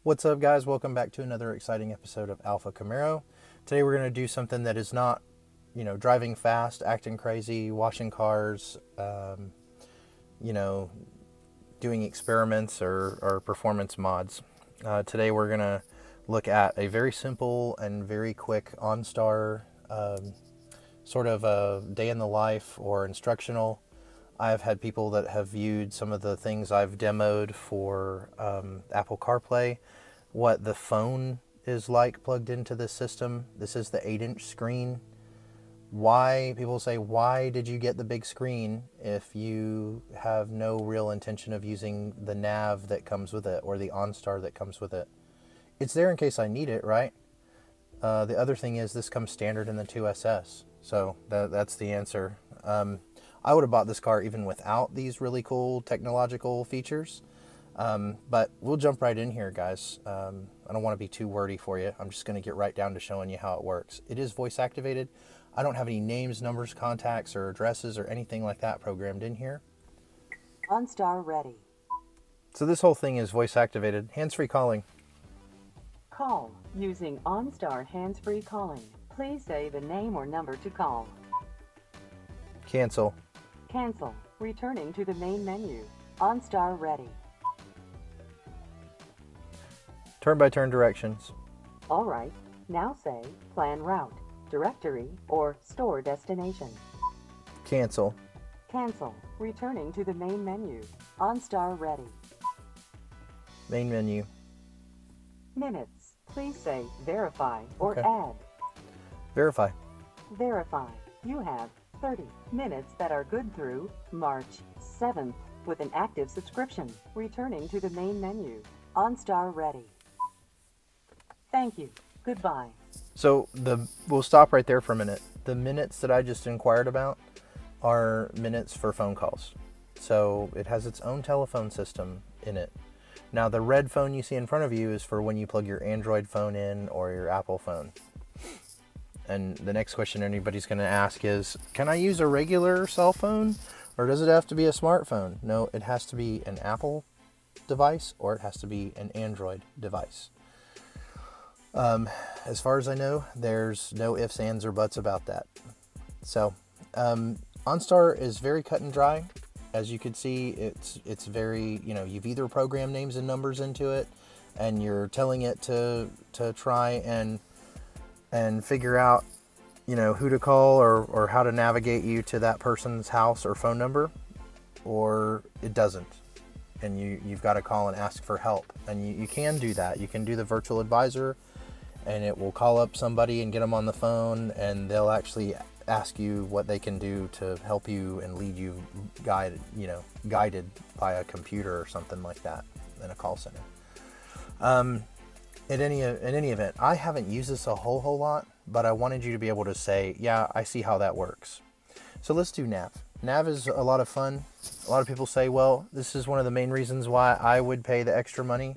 What's up, guys? Welcome back to another exciting episode of Alpha Camaro. Today we're going to do something that is not, driving fast, acting crazy, washing cars, you know, doing experiments or performance mods. Today we're going to look at a very simple and very quick OnStar sort of a day in the life or instructional. I've had people that have viewed some of the things I've demoed for Apple CarPlay, what the phone is like plugged into this system. This is the 8-inch screen. Why, people say, why did you get the big screen if you have no real intention of using the nav that comes with it or the OnStar that comes with it? It's there in case I need it, right? The other thing is this comes standard in the 2SS. So that's the answer. I would have bought this car even without these really cool technological features. But we'll jump right in here, guys. I don't want to be too wordy for you. I'm just going to get right down to showing you how it works. It is voice activated. I don't have any names, numbers, contacts, or addresses or anything like that programmed in here. OnStar ready. So this whole thing is voice activated. Hands-free calling. Call using OnStar hands-free calling. Please say the name or number to call. Cancel. Cancel. Returning to the main menu. OnStar ready. Turn-by-turn directions. All right. Now say plan route, directory, or store destination. Cancel. Cancel. Returning to the main menu. OnStar ready. Main menu. Minutes. Please say verify or Okay. add. Verify. Verify. You have 30 minutes that are good through March 7th with an active subscription. Returning to the main menu. OnStar ready. Thank you. Goodbye. So we'll stop right there for a minute. The minutes that I just inquired about are minutes for phone calls. So it has its own telephone system in it. Now the red phone you see in front of you is for when you plug your Android phone in or your Apple phone. And the next question anybody's going to ask is, can I use a regular cell phone or does it have to be a smartphone? No, it has to be an Apple device or it has to be an Android device. As far as I know, there's no ifs, ands, or buts about that. So, OnStar is very cut and dry. As you can see, it's very, you've either programmed names and numbers into it and you're telling it to try and figure out, who to call or how to navigate you to that person's house or phone number, or it doesn't. And you've got to call and ask for help. And you can do that. You can do the virtual advisor and it will call up somebody and get them on the phone and they'll actually ask you what they can do to help you and lead you guided by a computer or something like that in a call center. In any event, I haven't used this a whole lot, but I wanted you to be able to say, yeah, I see how that works. So let's do nav. Nav is a lot of fun. A lot of people say, well, this is one of the main reasons why I would pay the extra money.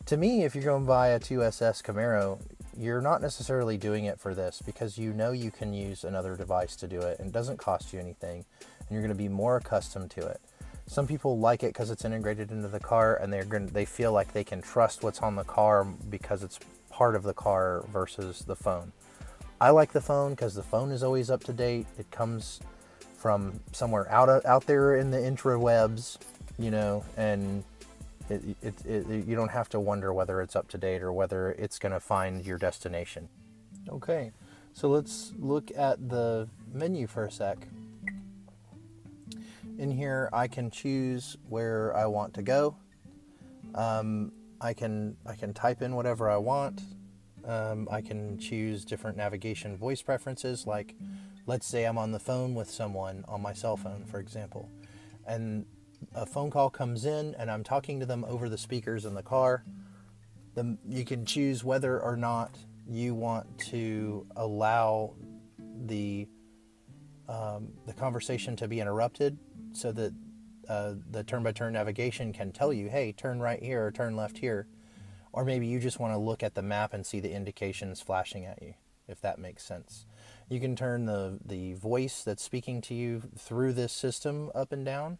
To me, if you're going to buy a 2SS Camaro, you're not necessarily doing it for this because you can use another device to do it and it doesn't cost you anything and you're going to be more accustomed to it. Some people like it because it's integrated into the car and they feel like they can trust what's on the car because it's part of the car versus the phone. I like the phone because the phone is always up to date. It comes from somewhere out there in the intrawebs, and you don't have to wonder whether it's up to date or whether it's going to find your destination. Okay, so let's look at the menu for a sec. In here, I can choose where I want to go. I can type in whatever I want. I can choose different navigation voice preferences, like let's say I'm on the phone with someone on my cell phone, for example, and a phone call comes in and I'm talking to them over the speakers in the car. You can choose whether or not you want to allow the conversation to be interrupted so that the turn-by-turn navigation can tell you, hey, turn right here or turn left here. Or maybe you just want to look at the map and see the indications flashing at you, if that makes sense. You can turn the voice that's speaking to you through this system up and down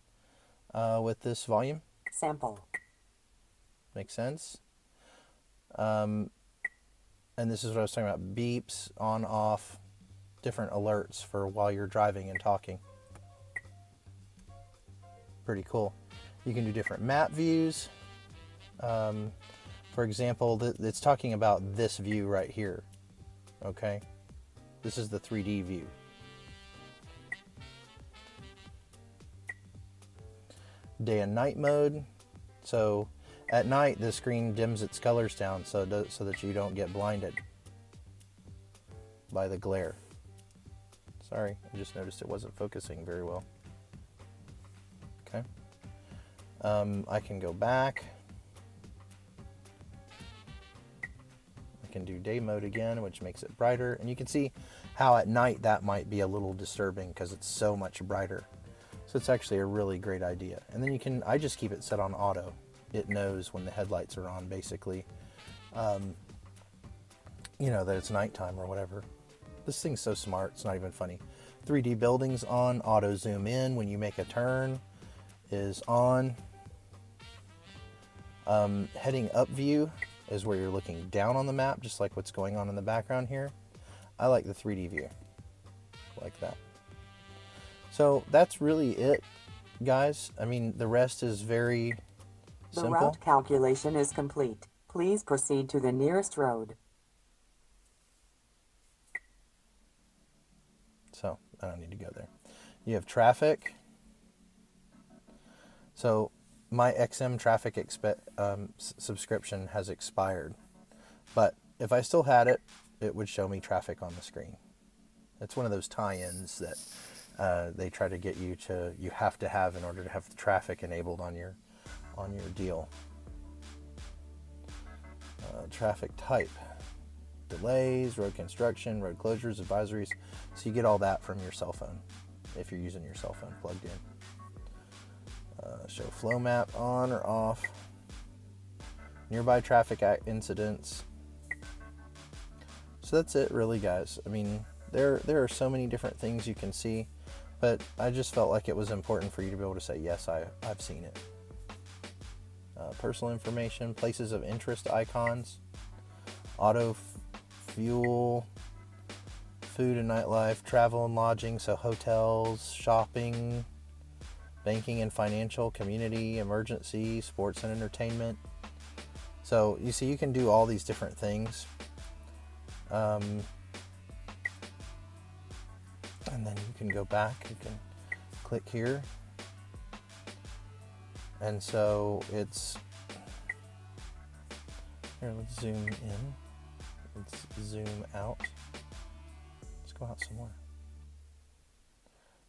with this volume. Sample. Makes sense? And this is what I was talking about, beeps, on, off, different alerts for while you're driving and talking. Pretty cool. You can do different map views. For example, it's talking about this view right here. Okay, this is the 3D view. Day and night mode. So at night the screen dims its colors down so that you don't get blinded by the glare. Sorry, I just noticed it wasn't focusing very well. Okay. I can go back. I can do day mode again, which makes it brighter. And you can see how at night that might be a little disturbing because it's so much brighter. So it's actually a really great idea. And then I just keep it set on auto. It knows when the headlights are on, basically. You know, that it's nighttime or whatever. This thing's so smart, it's not even funny. 3D buildings on, auto zoom in when you make a turn is on. Heading up view is where you're looking down on the map, just like what's going on in the background here. I like the 3D view, like that. So that's really it, guys. I mean, the rest is very simple. The route calculation is complete. Please proceed to the nearest road. So I don't need to go there. You have traffic. So my XM traffic subscription has expired, but if I still had it, it would show me traffic on the screen. It's one of those tie-ins that they try to get you have to have in order to have the traffic enabled on your deal. Traffic type, delays, road construction, road closures, advisories. So you get all that from your cell phone if you're using your cell phone plugged in. Show flow map on or off. Nearby traffic incidents. So that's it really, guys. I mean, there are so many different things you can see, but I just felt like it was important for you to be able to say, yes, I've seen it. Personal information, places of interest icons, auto fuel, food and nightlife, travel and lodging, so hotels, shopping, banking and financial, community, emergency, sports and entertainment. So you see, you can do all these different things. And then you can go back, you can click here. And so it's, here, let's zoom in. Let's zoom out. Let's go out some more.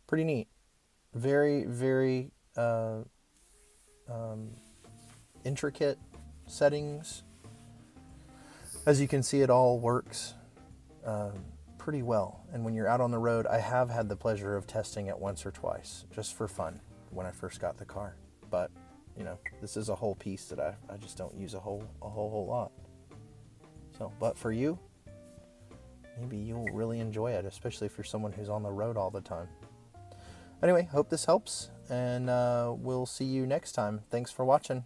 Pretty neat. Very, very intricate settings. As you can see, it all works pretty well. And when you're out on the road, I have had the pleasure of testing it once or twice, just for fun, when I first got the car. But, you know, this is a whole piece that I just don't use a whole lot. So, but for you, maybe you'll really enjoy it, especially if you're someone who's on the road all the time. Anyway, hope this helps, and we'll see you next time. Thanks for watching.